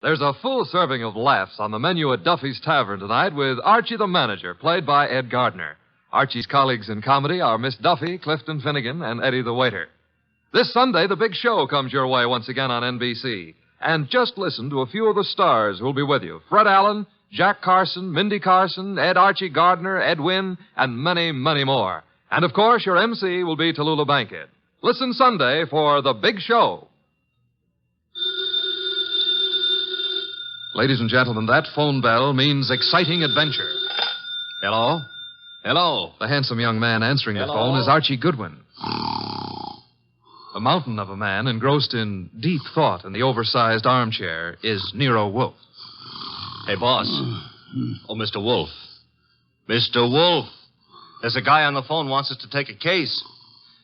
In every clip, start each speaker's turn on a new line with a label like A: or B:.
A: There's a full serving of laughs on the menu at Duffy's Tavern tonight with Archie the Manager, played by Ed Gardner. Archie's colleagues in comedy are Miss Duffy, Clifton Finnegan, and Eddie the Waiter. This Sunday, the big show comes your way once again on NBC. And just listen to a few of the stars who'll be with you. Fred Allen, Jack Carson, Mindy Carson, Ed Archie Gardner, Ed Wynn, and many, many more. And, of course, your MC will be Tallulah Bankhead. Listen Sunday for the big show. Ladies and gentlemen, that phone bell means exciting adventure. Hello? Hello. The handsome young man answering the phone is Archie Goodwin. A mountain of a man engrossed in deep thought in the oversized armchair is Nero Wolfe.
B: Hey, boss. Oh, Mr. Wolfe. Mr. Wolfe. There's a guy on the phone wants us to take a case.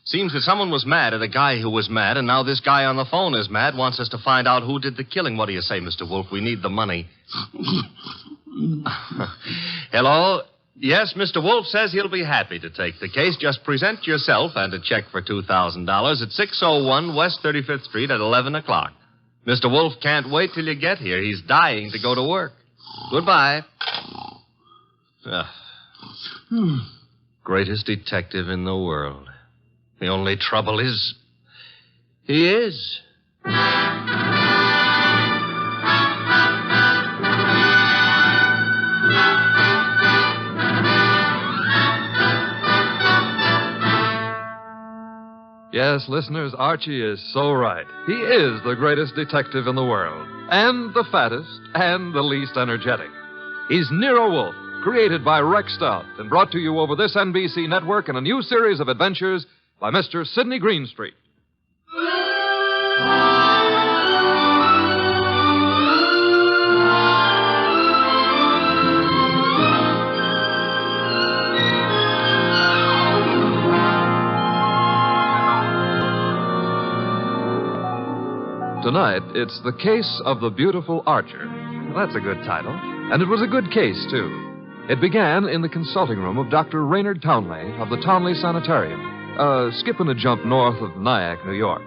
B: Seems that someone was mad at a guy who was mad, and now this guy on the phone is mad, wants us to find out who did the killing. What do you say, Mr. Wolfe? We need the money. Hello? Yes, Mr. Wolfe says he'll be happy to take the case. Just present yourself and a check for $2,000 at 601 West 35th Street at 11 o'clock. Mr. Wolfe can't wait till you get here. He's dying to go to work. Goodbye. Greatest detective in the world. The only trouble is, he is.
A: Yes, listeners, Archie is so right. He is the greatest detective in the world, and the fattest, and the least energetic. He's Nero Wolfe, created by Rex Stout, and brought to you over this NBC network in a new series of adventures by Mr. Sidney Greenstreet. Tonight, it's The Case of the Beautiful Archer. That's a good title. And it was a good case, too. It began in the consulting room of Dr. Raynard Townley of the Townley Sanitarium, skipping a jump north of Nyack, New York,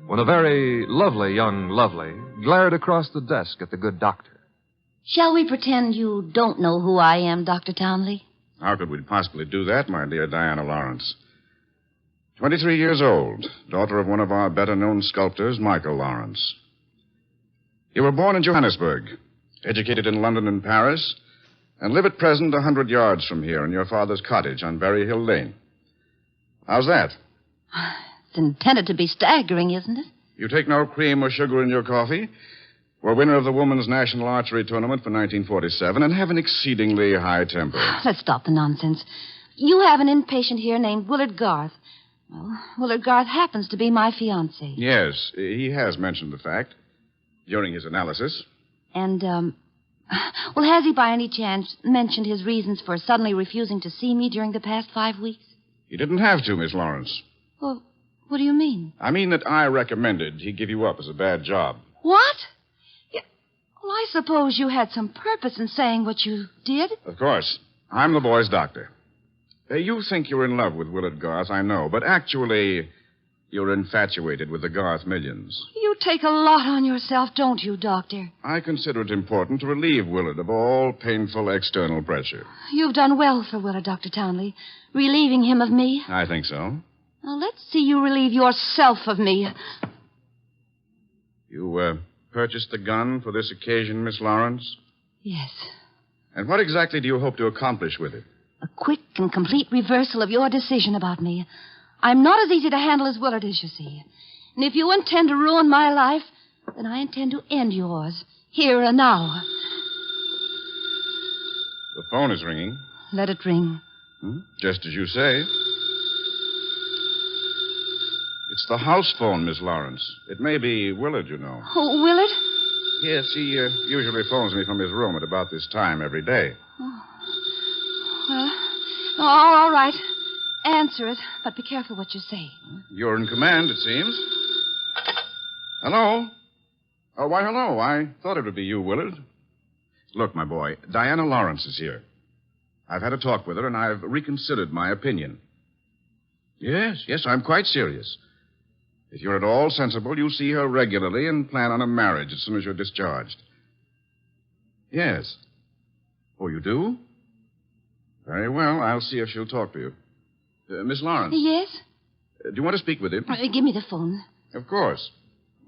A: when a very lovely young lovely glared across the desk at the good doctor.
C: Shall we pretend you don't know who I am, Dr. Townley?
D: How could we possibly do that, my dear Diana Lawrence? 23 years old, daughter of one of our better-known sculptors, Michael Lawrence. You were born in Johannesburg, educated in London and Paris, and live at present 100 yards from here in your father's cottage on Berry Hill Lane. How's that?
C: It's intended to be staggering, isn't it?
D: You take no cream or sugar in your coffee, were winner of the Women's National Archery Tournament for 1947, and have an exceedingly high temper.
C: Let's stop the nonsense. You have an inpatient here named Willard Garth. Well, Willard Garth happens to be my fiancé.
D: Yes, he has mentioned the fact during his analysis.
C: And, well, has he by any chance mentioned his reasons for suddenly refusing to see me during the past 5 weeks?
D: He didn't have to, Miss Lawrence.
C: Well, what do you mean?
D: I mean that I recommended he give you up as a bad job.
C: What? Well, I suppose you had some purpose in saying what you did.
D: Of course. I'm the boy's doctor. You think you're in love with Willard Garth, I know, but actually, you're infatuated with the Garth millions.
C: You take a lot on yourself, don't you, Doctor?
D: I consider it important to relieve Willard of all painful external pressure.
C: You've done well for Willard, Dr. Townley, relieving him of me.
D: I think so.
C: Now, let's see you relieve yourself of me.
D: You, purchased the gun for this occasion, Miss Lawrence?
C: Yes.
D: And what exactly do you hope to accomplish with it?
C: A quick and complete reversal of your decision about me. I'm not as easy to handle as Willard is, you see. And if you intend to ruin my life, then I intend to end yours, here and now.
D: The phone is ringing.
C: Let it ring.
D: Just as you say. It's the house phone, Miss Lawrence. It may be Willard, you know.
C: Oh, Willard?
D: Yes, he usually phones me from his room at about this time every day.
C: Oh. Well, all right. Answer it, but be careful what you say.
D: You're in command, it seems. Hello? Oh, why, hello. I thought it would be you, Willard. Look, my boy, Diana Lawrence is here. I've had a talk with her, and I've reconsidered my opinion. Yes, I'm quite serious. If you're at all sensible, you'll see her regularly and plan on a marriage as soon as you're discharged. Yes. Oh, you do? Very well. I'll see if she'll talk to you. Miss Lawrence.
C: Yes?
D: Do you want to speak with him?
C: Give me the phone.
D: Of course.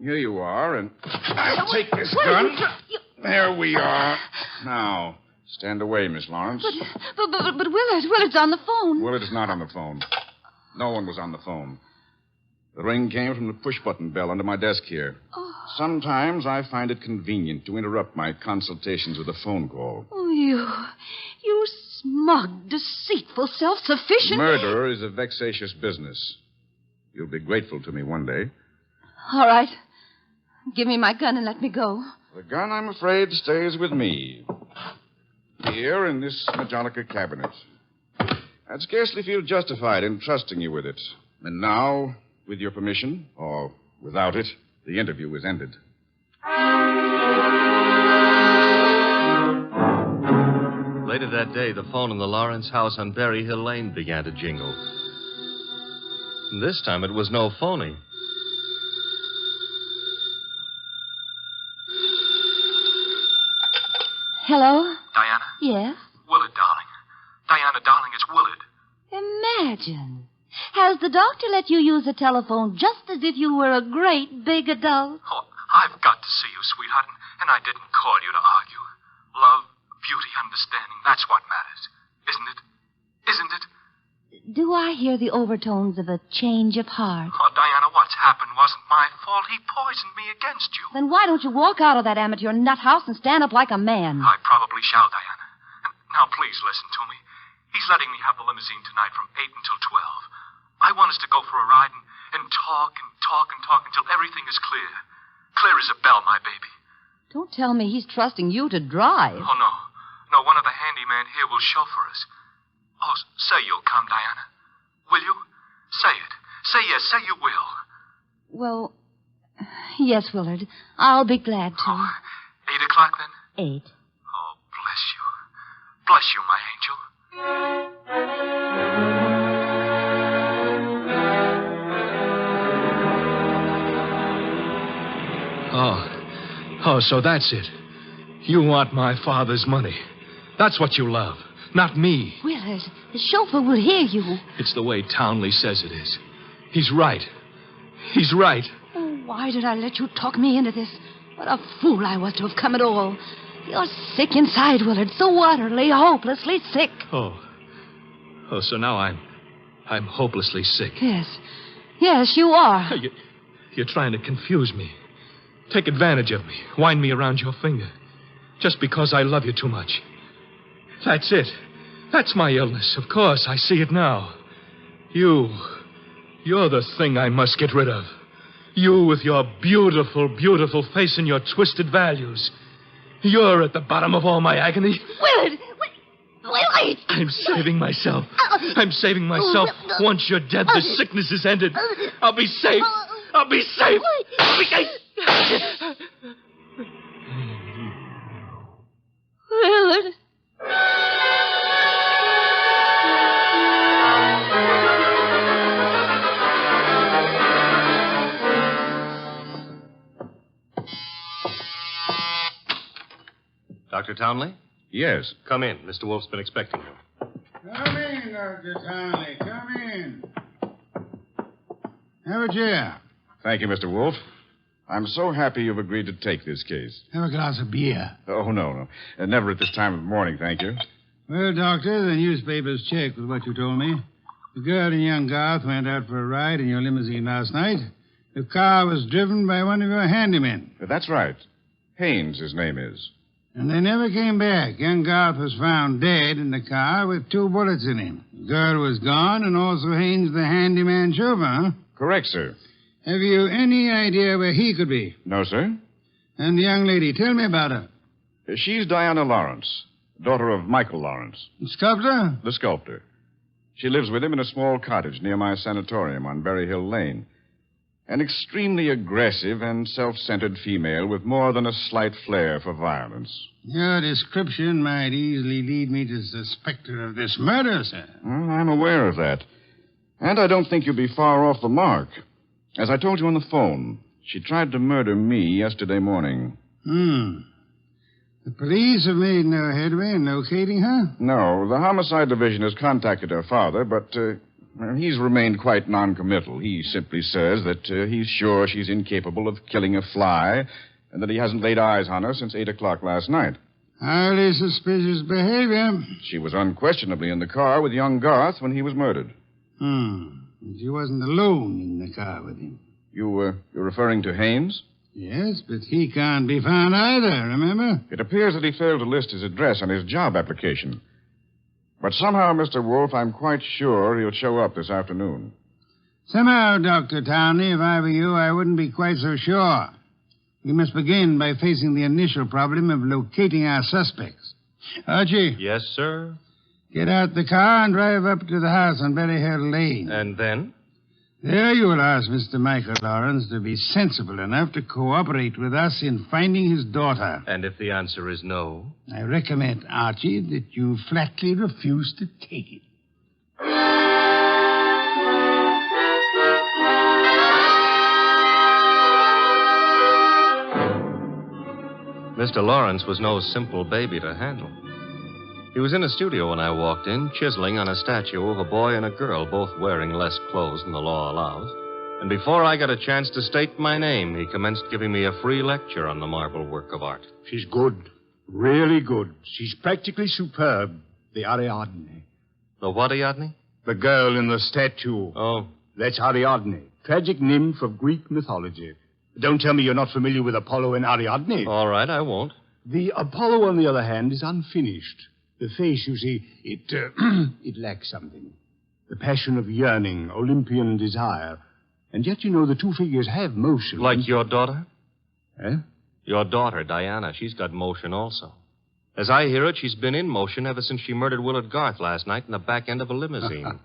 D: Here you are, and I'll take this gun. There we are. Now, stand away, Miss Lawrence.
C: But Willard's on the phone.
D: Willard is not on the phone. No one was on the phone. The ring came from the push-button bell under my desk here.
C: Oh.
D: Sometimes I find it convenient to interrupt my consultations with a phone call.
C: Oh, you smug, deceitful, self-sufficient...
D: Murder is a vexatious business. You'll be grateful to me one day.
C: All right. Give me my gun and let me go.
D: The gun, I'm afraid, stays with me. Here in this Majolica cabinet. I'd scarcely feel justified in trusting you with it. And now, with your permission, or without it, the interview is ended.
B: Later that day, the phone in the Lawrence house on Berry Hill Lane began to jingle. And this time it was no phony.
C: Hello?
E: Diana?
C: Yes?
E: Willard, darling. Diana, darling, it's Willard.
C: Imagine. Has the doctor let you use the telephone just as if you were a great big adult?
E: Oh, I've got to see you, sweetheart, and I didn't call you to argue. Love, beauty, understanding, that's what matters. Isn't it? Isn't it?
C: Do I hear the overtones of a change of heart?
E: Oh, Diana, what's happened wasn't my fault. He poisoned me against you.
C: Then why don't you walk out of that amateur nut house and stand up like a man?
E: I probably shall, Diana. And now, please listen to me. He's letting me have the limousine tonight from 8 until 12. I want us to go for a ride and talk and talk and talk until everything is clear. Clear as a bell, my baby.
C: Don't tell me he's trusting you to drive.
E: Oh, no. No, one of the handyman here will chauffeur us. Oh, say you'll come, Diana. Will you? Say it. Say yes. Say you will.
C: Well, yes, Willard. I'll be glad to.
E: Oh, 8 o'clock, then?
C: 8.
E: Oh, bless you. Bless you, my angel.
F: Oh, so that's it. You want my father's money. That's what you love, not me.
C: Willard, the chauffeur will hear you.
F: It's the way Townley says it is. He's right. He's right.
C: Oh, why did I let you talk me into this? What a fool I was to have come at all. You're sick inside, Willard, so utterly, hopelessly sick.
F: Oh, so now I'm hopelessly sick.
C: Yes, you are.
F: You're trying to confuse me. Take advantage of me. Wind me around your finger. Just because I love you too much. That's it. That's my illness. Of course, I see it now. You're the thing I must get rid of. You with your beautiful, beautiful face and your twisted values. You're at the bottom of all my agony.
C: Willard! Wait!
F: I'm saving myself. I'm saving myself. Once you're dead, the sickness is ended. I'll be safe. I'll be safe. I'll be safe.
C: Willard.
B: Dr. Townley?
D: Yes.
B: Come in. Mr. Wolfe's been expecting you.
G: Come in, Dr. Townley. Come in. Have a chair.
D: Thank you, Mr. Wolfe. I'm so happy you've agreed to take this case.
G: Have a glass of beer.
D: Oh, no. Never at this time of the morning, thank you.
G: Well, Doctor, the newspapers checked with what you told me. The girl and young Garth went out for a ride in your limousine last night. The car was driven by one of your handymen.
D: That's right. Haynes, his name is.
G: And they never came back. Young Garth was found dead in the car with 2 bullets in him. The girl was gone, and also Haynes, the handyman chauffeur, huh?
D: Correct, sir.
G: Have you any idea where he could be?
D: No, sir.
G: And the young lady, tell me about her.
D: She's Diana Lawrence, daughter of Michael Lawrence.
G: The sculptor?
D: The sculptor. She lives with him in a small cottage near my sanatorium on Berry Hill Lane. An extremely aggressive and self-centered female with more than a slight flair for violence.
G: Your description might easily lead me to suspect her of this murder, sir.
D: Well, I'm aware of that. And I don't think you'll be far off the mark. As I told you on the phone, she tried to murder me yesterday morning.
G: The police have made no headway in locating her?
D: No, the homicide division has contacted her father, but he's remained quite noncommittal. He simply says that he's sure she's incapable of killing a fly and that he hasn't laid eyes on her since 8 o'clock last night.
G: Highly suspicious behavior.
D: She was unquestionably in the car with young Garth when he was murdered.
G: She wasn't alone in the car with him.
D: You're referring to Haynes?
G: Yes, but he can't be found either, remember?
D: It appears that he failed to list his address on his job application. But somehow, Mr. Wolfe, I'm quite sure he'll show up this afternoon.
G: Somehow, Dr. Townley, if I were you, I wouldn't be quite so sure. We must begin by facing the initial problem of locating our suspects. Archie?
B: Yes, sir?
G: Get out the car and drive up to the house on Berry Hill Lane.
B: And then?
G: There you will ask Mr. Michael Lawrence to be sensible enough to cooperate with us in finding his daughter.
B: And if the answer is no?
G: I recommend, Archie, that you flatly refuse to take it.
B: Mr. Lawrence was no simple baby to handle. He was in a studio when I walked in, chiseling on a statue of a boy and a girl, both wearing less clothes than the law allows. And before I got a chance to state my name, he commenced giving me a free lecture on the marble work of art.
H: She's good. Really good. She's practically superb. The Ariadne.
B: The what, Ariadne?
H: The girl in the statue.
B: Oh.
H: That's Ariadne, tragic nymph of Greek mythology. Don't tell me you're not familiar with Apollo and Ariadne.
B: All right, I won't.
H: The Apollo, on the other hand, is unfinished. The face, you see, it lacks something. The passion of yearning, Olympian desire. And yet, you know, the two figures have motion.
B: Like your daughter?
H: Eh?
B: Your daughter, Diana. She's got motion also. As I hear it, she's been in motion ever since she murdered Willard Garth last night in the back end of a limousine.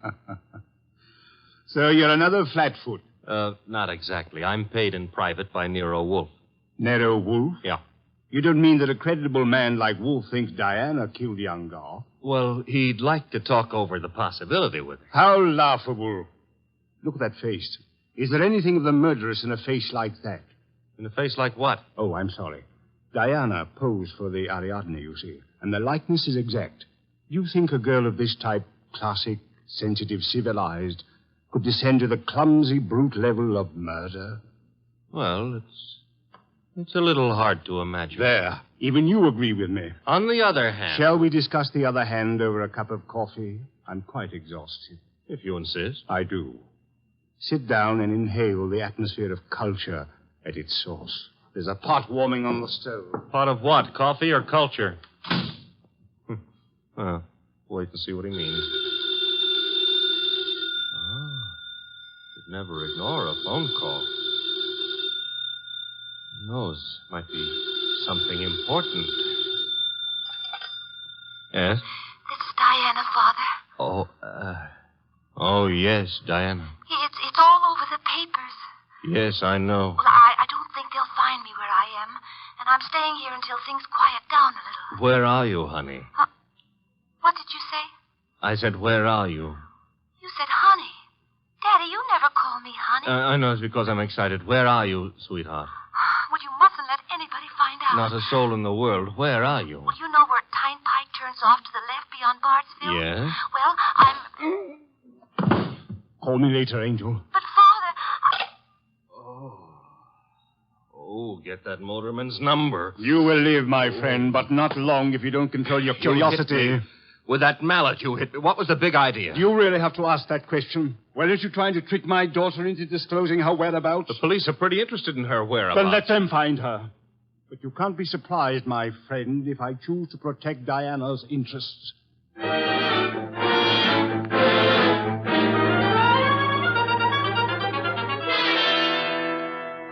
H: So you're another flatfoot?
B: Not exactly. I'm paid in private by Nero Wolfe.
H: Nero Wolfe?
B: Yeah.
H: You don't mean that a creditable man like Wolfe thinks Diana killed young Garth?
B: Well, he'd like to talk over the possibility with her.
H: How laughable. Look at that face. Is there anything of the murderous in a face like that?
B: In a face like what?
H: Oh, I'm sorry. Diana posed for the Ariadne, you see, and the likeness is exact. Do you think a girl of this type, classic, sensitive, civilized, could descend to the clumsy, brute level of murder?
B: Well, it's a little hard to imagine.
H: There. Even you agree with me.
B: On the other hand...
H: Shall we discuss the other hand over a cup of coffee? I'm quite exhausted.
B: If you insist.
H: I do. Sit down and inhale the atmosphere of culture at its source. There's a pot warming on the stove.
B: Pot of what? Coffee or culture? Well, wait and see what he means. Could never ignore a phone call. Who knows? Might be something important. Yes?
C: This is Diana, Father.
B: Oh, yes, Diana.
C: It's all over the papers.
B: Yes, I know.
C: Well, I don't think they'll find me where I am, and I'm staying here until things quiet down a little.
B: Where are you, honey?
C: What did you say?
B: I said, where are you?
C: You said honey. Daddy, you never call me honey.
B: I know it's because I'm excited. Where are you, sweetheart?
C: Well, you mustn't let anybody find out.
B: Not a soul in the world. Where are you?
C: Well, you know where Tyne Pike turns off to the left beyond Bartsville?
B: Yes?
C: Well, I'm...
H: Call me later, Angel.
C: But, Father,
B: Oh, get that motorman's number.
H: You will live, my friend, but not long if you don't control your curiosity.
B: You hit me. With that mallet you hit me. What was the big idea?
H: Do you really have to ask that question? Weren't you trying to trick my daughter into disclosing her whereabouts?
B: The police are pretty interested in her whereabouts.
H: Then let them find her. But you can't be surprised, my friend, if I choose to protect Diana's interests.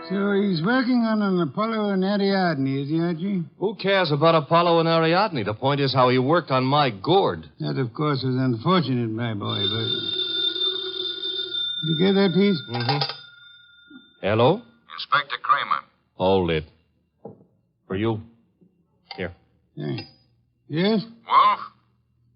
G: So he's working on an Apollo and Ariadne, is he, Archie?
B: Who cares about Apollo and Ariadne? The point is how he worked on my gourd.
G: That, of course, was unfortunate, my boy, but... Did you get that piece?
B: Mm-hmm. Hello?
I: Inspector Kramer.
B: Hold it. For you. Here.
G: Hey. Yes?
I: Wolf,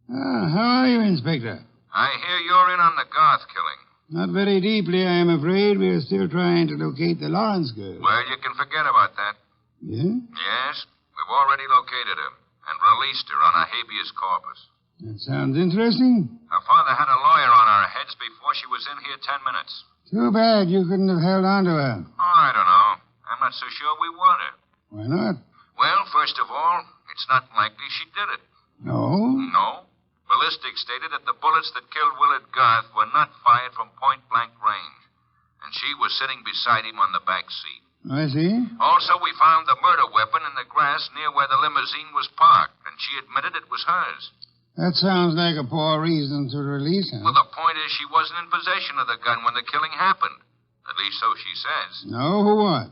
G: How are you, Inspector?
I: I hear you're in on the Garth killing.
G: Not very deeply, I am afraid. We are still trying to locate the Lawrence girl.
I: Well, you can forget about that.
G: Yeah?
I: Yes, we've already located her and released her on a habeas corpus.
G: That sounds interesting.
I: Her father had a lawyer on our heads before she was in here 10 minutes.
G: Too bad you couldn't have held on to her.
I: Oh, I don't know. I'm not so sure we want her.
G: Why not?
I: Well, first of all, it's not likely she did it.
G: No?
I: No. Ballistics stated that the bullets that killed Willard Garth were not fired from point-blank range. And she was sitting beside him on the back seat.
G: I see.
I: Also, we found the murder weapon in the grass near where the limousine was parked, and she admitted it was hers.
G: That sounds like a poor reason to release her.
I: Well, the point is she wasn't in possession of the gun when the killing happened. At least so she says.
G: No, who what?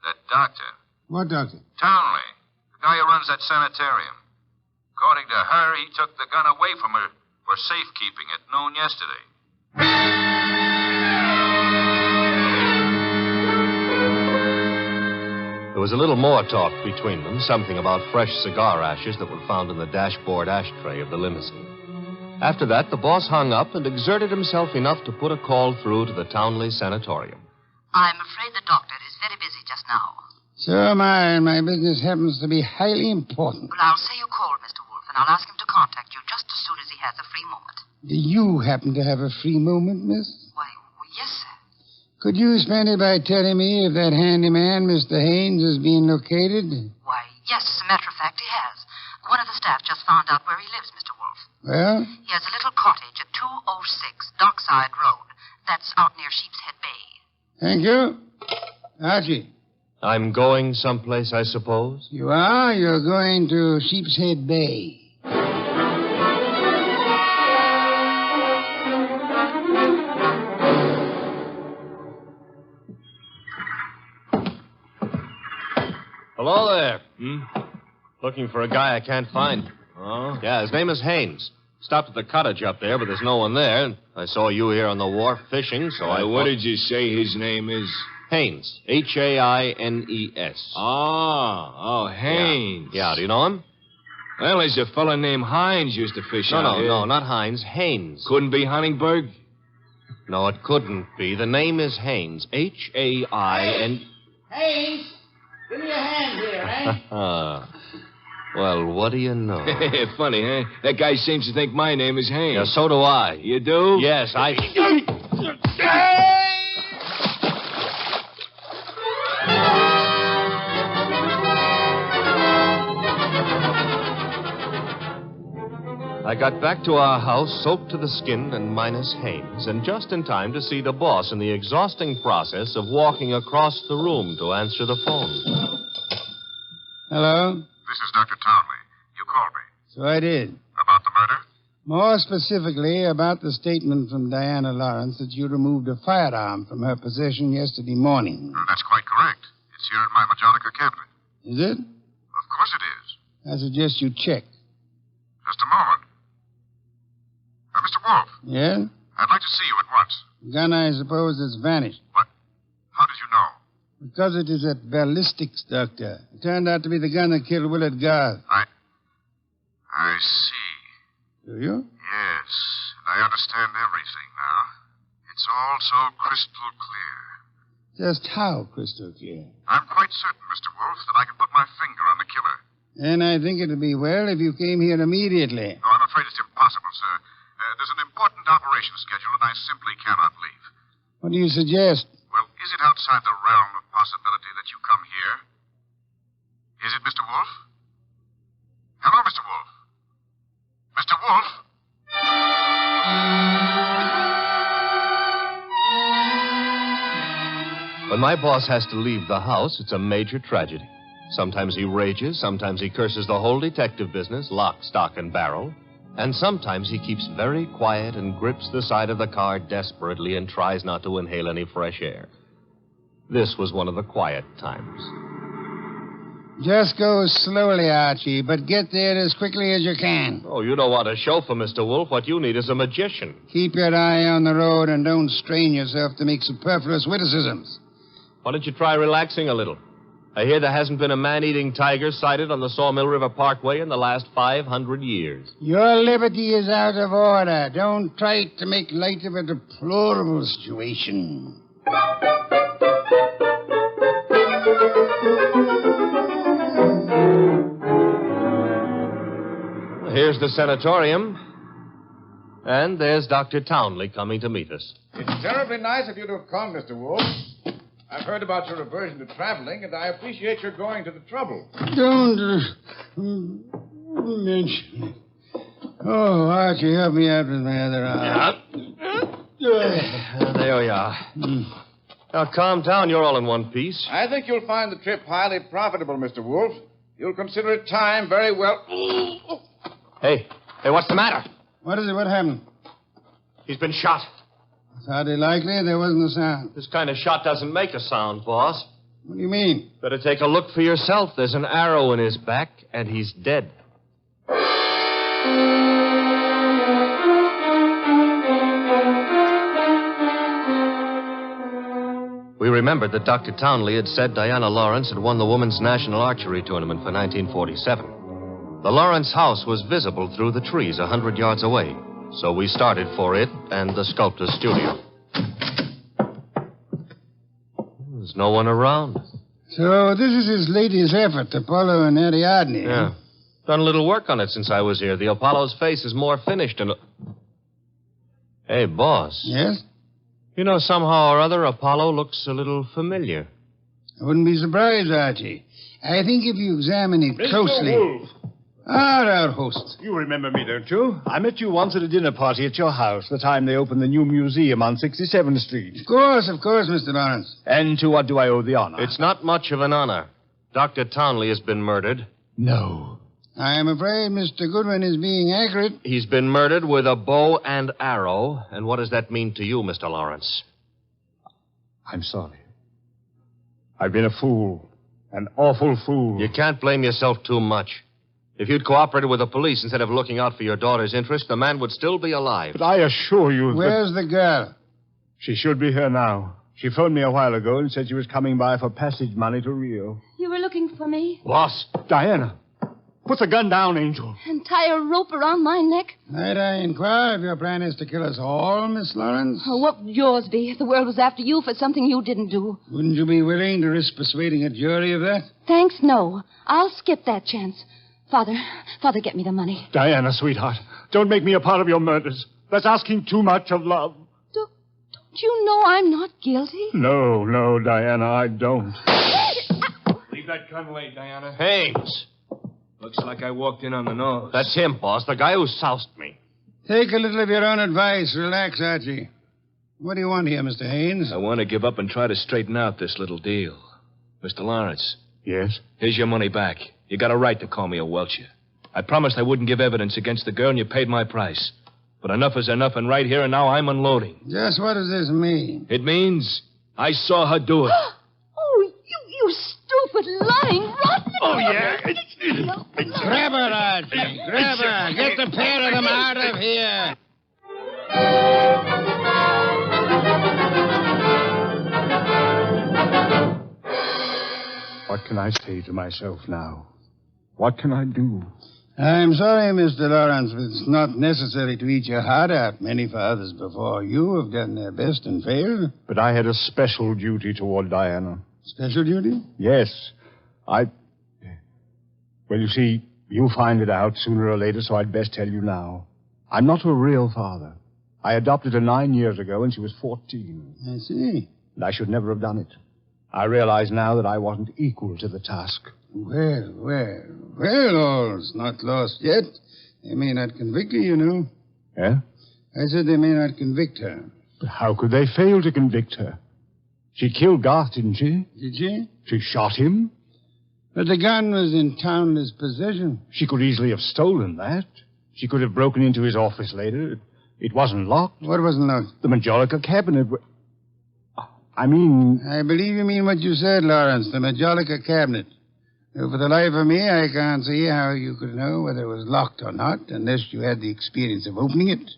I: The doctor.
G: What doctor?
I: Townley. The guy who runs that sanitarium. According to her, he took the gun away from her for safekeeping at noon yesterday.
B: There was a little more talk between them, something about fresh cigar ashes that were found in the dashboard ashtray of the limousine. After that, the boss hung up and exerted himself enough to put a call through to the Townley Sanatorium.
J: I'm afraid the doctor is very busy just now.
G: So am I, and my business happens to be highly important.
J: Well, I'll say you called, Mr. Wolfe, and I'll ask him to contact you just as soon as he has a free moment.
G: Do you happen to have a free moment, miss?
J: Why, well, yes, sir.
G: Could you spend it by telling me if that handyman, Mr. Haynes, is being located?
J: Why, yes, as a matter of fact, he has. One of the staff just found out where he lives, Mr. Wolfe.
G: Well?
J: He has a little cottage at 206 Dockside Road. That's out near Sheepshead Bay.
G: Thank you. Archie.
B: I'm going someplace, I suppose?
G: You are? You're going to Sheepshead Bay.
B: Hello there. Looking for a guy I can't find. Oh? Yeah, his name is Haynes. Stopped at the cottage up there, but there's no one there. I saw you here on the wharf fishing, so
K: What did you say his name is?
B: Haynes. Haines.
K: Oh, Haynes.
B: Yeah, do you know him?
K: Well, there's a fella named Hines used to fish out here.
B: No, not Hines. Haynes.
K: Couldn't be Huntingburg?
B: No, it couldn't be. The name is Haynes. Hain.
G: Haynes, give me a hand here, eh?
B: Well, what do you know?
K: Funny, huh? That guy seems to think my name is Haynes.
B: Yeah, so do I.
K: You do?
B: Yes, I got back to our house soaked to the skin and minus Haynes, and just in time to see the boss in the exhausting process of walking across the room to answer the phone.
G: Hello?
I: This is Dr. Townley. You called me.
G: So I did.
I: About the murder?
G: More specifically, about the statement from Diana Lawrence that you removed a firearm from her possession yesterday morning.
I: That's quite correct. It's here in my Majonica cabinet.
G: Is it?
I: Of course it is.
G: I suggest you check.
I: Just a moment. Mr. Wolfe.
G: Yeah?
I: I'd like to see you at once.
G: The gun, I suppose, has vanished.
I: What? How did you know?
G: Because it is at ballistics, Doctor. It turned out to be the gun that killed Willard Garth.
I: I see.
G: Do you?
I: Yes. I understand everything now. It's all so crystal clear.
G: Just how crystal clear?
I: I'm quite certain, Mr. Wolfe, that I can put my finger on the killer.
G: And I think it would be well if you came here immediately.
I: No, I'm afraid it's impossible, sir. There's an important operation scheduled, and I simply cannot leave.
G: What do you suggest?
I: Well, is it outside the realm of possibility that you come here? Is it, Mr. Wolfe? Hello, Mr. Wolfe? Mr. Wolfe?
B: When my boss has to leave the house, it's a major tragedy. Sometimes he rages, sometimes he curses the whole detective business, lock, stock, and barrel. And sometimes he keeps very quiet and grips the side of the car desperately and tries not to inhale any fresh air. This was one of the quiet times.
G: Just go slowly, Archie, but get there as quickly as you can.
B: Oh, you don't want a chauffeur, Mr. Wolfe. What you need is a magician.
G: Keep your eye on the road and don't strain yourself to make superfluous witticisms.
B: Why don't you try relaxing a little? I hear there hasn't been a man-eating tiger sighted on the Sawmill River Parkway in the last 500 years.
G: Your liberty is out of order. Don't try to make light of a deplorable situation.
B: Here's the sanatorium. And there's Dr. Townley coming to meet us.
D: It's terribly nice of you to have come, Mr. Wolfe. I've heard about your aversion to traveling, and I appreciate your going to the trouble.
G: Don't mention it. Oh, Archie, help me out with my other arm.
B: There we are. Now, calm down. You're all in one piece.
D: I think you'll find the trip highly profitable, Mr. Wolfe. You'll consider it time very well.
B: Hey, what's the matter?
G: What is it? What happened?
B: He's been shot.
G: It's hardly likely. There wasn't a sound.
B: This kind of shot doesn't make a sound, boss.
G: What do you mean?
B: Better take a look for yourself. There's an arrow in his back, and he's dead. We remembered that Dr. Townley had said Diana Lawrence had won the Women's National Archery Tournament for 1947. The Lawrence house was visible through the trees 100 yards away, so we started for it and the sculptor's studio. There's no one around.
G: So this is his latest effort, Apollo and Ariadne.
B: Yeah. Done a little work on it since I was here. The Apollo's face is more finished and... Hey, boss.
G: Yes?
B: You know, somehow or other, Apollo looks a little familiar.
G: I wouldn't be surprised, Archie. I think if you examine it closely...
H: Mr. Wolfe.
G: Our host.
H: You remember me, don't you? I met you once at a dinner party at your house, the time they opened the new museum on 67th Street.
G: Of course, Mr. Lawrence.
H: And to what do I owe the honor?
B: It's not much of an honor. Dr. Townley has been murdered.
H: No.
G: I am afraid Mr. Goodwin is being accurate.
B: He's been murdered with a bow and arrow. And what does that mean to you, Mr. Lawrence?
H: I'm sorry. I've been a fool. An awful fool.
B: You can't blame yourself too much. If you'd cooperated with the police instead of looking out for your daughter's interest, the man would still be alive.
H: But I assure you
G: Where's the girl?
H: She should be here now. She phoned me a while ago and said she was coming by for passage money to Rio.
C: You were looking for me?
H: Boss, Diana. Put the gun down, Angel.
C: And tie a rope around my neck?
G: Might I inquire if your plan is to kill us all, Miss Lawrence?
C: Oh, what would yours be if the world was after you for something you didn't do?
G: Wouldn't you be willing to risk persuading a jury of that?
C: Thanks, no. I'll skip that chance. Father, get me the money.
H: Diana, sweetheart, don't make me a part of your murders. That's asking too much of love.
C: Don't you know I'm not guilty?
H: No, Diana, I don't.
K: Leave that gun away, Diana.
B: Haynes.
K: Looks like I walked in on the nose.
B: That's him, boss, the guy who soused me.
G: Take a little of your own advice. Relax, Archie. What do you want here, Mr. Haynes?
K: I want to give up and try to straighten out this little deal. Mr. Lawrence.
H: Yes?
K: Here's your money back. You got a right to call me a welcher. I promised I wouldn't give evidence against the girl, and you paid my price. But enough is enough, and right here and now I'm unloading.
G: Just what does this mean?
K: It means I saw her do it.
C: Oh, you stupid, lying, rotten...
H: Oh, yeah.
G: Grab her, Archie. Grab her. Get the pair of them out of here.
H: What can I say to myself now? What can I do?
G: I'm sorry, Mr. Lawrence, but it's not necessary to eat your heart out. Many fathers before you have done their best and failed.
H: But I had a special duty toward Diana.
G: Special duty?
H: Yes. Well, you see, you'll find it out sooner or later, so I'd best tell you now. I'm not a real father. I adopted her 9 years ago, and she was 14.
G: I see.
H: And I should never have done it. I realize now that I wasn't equal to the task.
G: Well, all's not lost yet. They may not convict her, you know.
H: Yeah?
G: I said they may not convict her.
H: But how could they fail to convict her? She killed Garth, didn't she?
G: Did she?
H: She shot him?
G: But the gun was in Townley's possession.
H: She could easily have stolen that. She could have broken into his office later. It wasn't locked.
G: What wasn't locked?
H: The Majolica cabinet. I mean...
G: I believe you mean what you said, Lawrence, the Majolica cabinet. For the life of me, I can't see how you could know whether it was locked or not, unless you had the experience of opening it.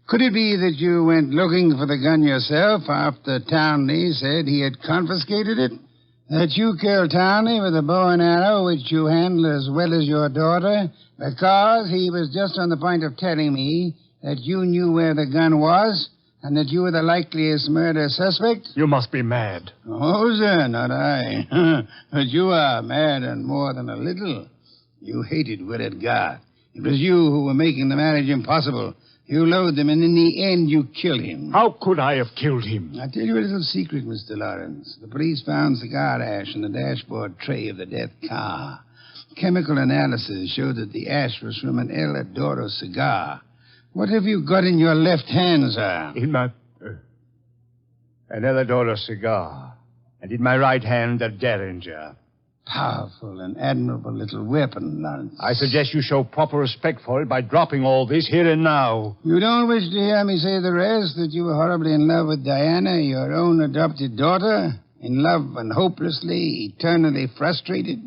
G: Could it be that you went looking for the gun yourself after Townley said he had confiscated it? That you killed Townley with a bow and arrow which you handle as well as your daughter because he was just on the point of telling me that you knew where the gun was and that you were the likeliest murder suspect?
H: You must be mad.
G: Oh, sir, not I. But you are mad and more than a little. You hated Willard Garth. It was you who were making the marriage impossible. You loathed him, and in the end, you killed him.
H: How could I have killed him?
G: I'll tell you a little secret, Mr. Lawrence. The police found cigar ash in the dashboard tray of the death car. Chemical analysis showed that the ash was from an El Adoro cigar. What have you got in your left hand, sir?
H: In my... an El Adoro cigar. And in my right hand, a Derringer.
G: Powerful and admirable little weapon, Lawrence.
H: I suggest you show proper respect for it by dropping all this here and now.
G: You don't wish to hear me say the rest, that you were horribly in love with Diana, your own adopted daughter? In love and hopelessly, eternally frustrated?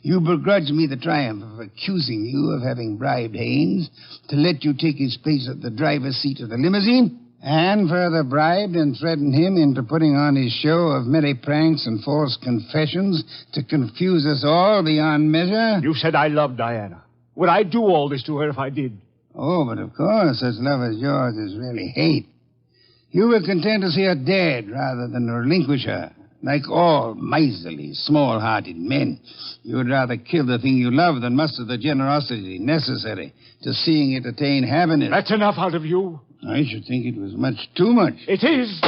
G: You begrudge me the triumph of accusing you of having bribed Haynes to let you take his place at the driver's seat of the limousine? And further bribed and threatened him into putting on his show of merry pranks and false confessions to confuse us all beyond measure?
H: You said I loved Diana. Would I do all this to her if I did?
G: Oh, but of course, such love as yours is really hate. You were content to see her dead rather than relinquish her. Like all miserly, small-hearted men, you would rather kill the thing you love than muster the generosity necessary to seeing it attain happiness.
H: That's enough out of you.
G: I should think it was much too much.
H: It is.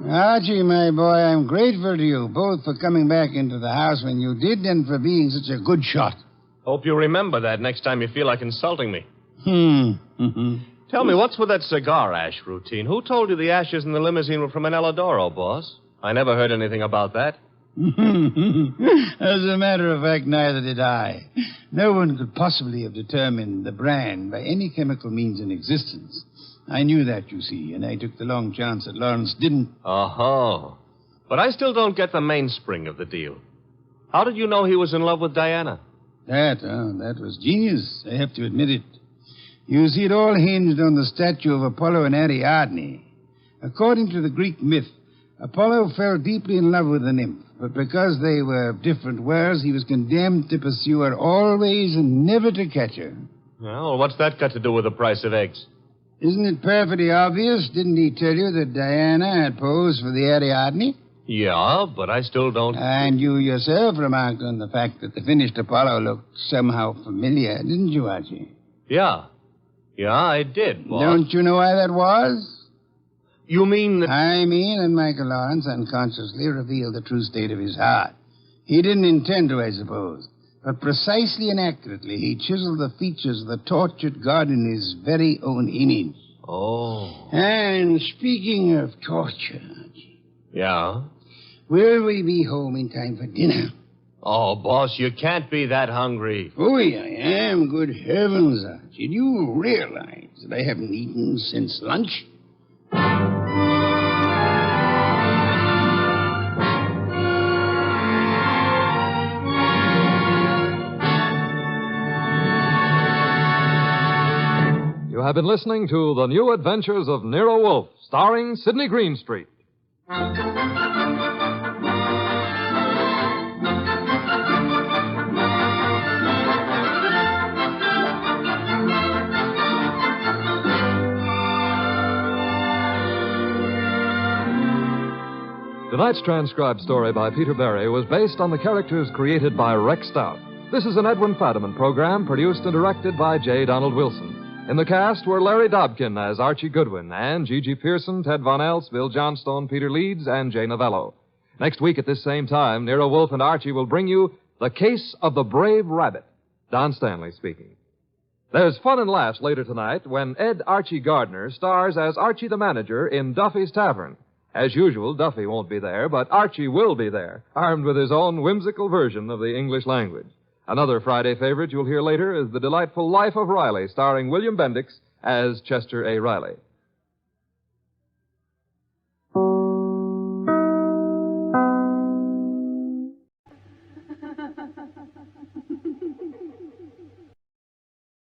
G: Archie, my boy, I'm grateful to you, both for coming back into the house when you did and for being such a good shot.
B: Hope you remember that next time you feel like insulting me.
G: Mm-hmm.
B: Tell me, what's with that cigar ash routine? Who told you the ashes in the limousine were from an El Adoro, boss? I never heard anything about that.
G: As a matter of fact, neither did I. No one could possibly have determined the brand by any chemical means in existence. I knew that, you see, and I took the long chance that Lawrence didn't.
B: Oh. But I still don't get the mainspring of the deal. How did you know he was in love with Diana?
G: That was genius. I have to admit it. You see, it all hinged on the statue of Apollo and Ariadne. According to the Greek myth, Apollo fell deeply in love with the nymph, but because they were of different worlds, he was condemned to pursue her always and never to catch her.
B: Well, what's that got to do with the price of eggs?
G: Isn't it perfectly obvious? Didn't he tell you that Diana had posed for the Ariadne?
B: Yeah, but I still don't...
G: And you yourself remarked on the fact that the finished Apollo looked somehow familiar, didn't you, Archie?
B: Yeah, I did, boss.
G: Don't you know why that was?
B: You mean that...
G: I mean that Michael Lawrence unconsciously revealed the true state of his heart. He didn't intend to, I suppose. But precisely and accurately, he chiseled the features of the tortured God in his very own image.
B: Oh.
G: And speaking of torture...
B: Yeah?
G: Will we be home in time for dinner?
B: Oh, boss, you can't be that hungry.
G: Oh, I am. Good heavens, Archie. Do you realize that I haven't eaten since lunch?
A: You have been listening to The New Adventures of Nero Wolfe, starring Sidney Greenstreet. Tonight's transcribed story by Peter Berry was based on the characters created by Rex Stout. This is an Edwin Fadiman program produced and directed by J. Donald Wilson. In the cast were Larry Dobkin as Archie Goodwin and Gigi Pearson, Ted Von Elst, Bill Johnstone, Peter Leeds, and Jay Novello. Next week at this same time, Nero Wolfe and Archie will bring you The Case of the Brave Rabbit. Don Stanley speaking. There's fun and laughs later tonight when Ed Archie Gardner stars as Archie the manager in Duffy's Tavern. As usual, Duffy won't be there, but Archie will be there, armed with his own whimsical version of the English language. Another Friday favorite you'll hear later is The Delightful Life of Riley, starring William Bendix as Chester A. Riley.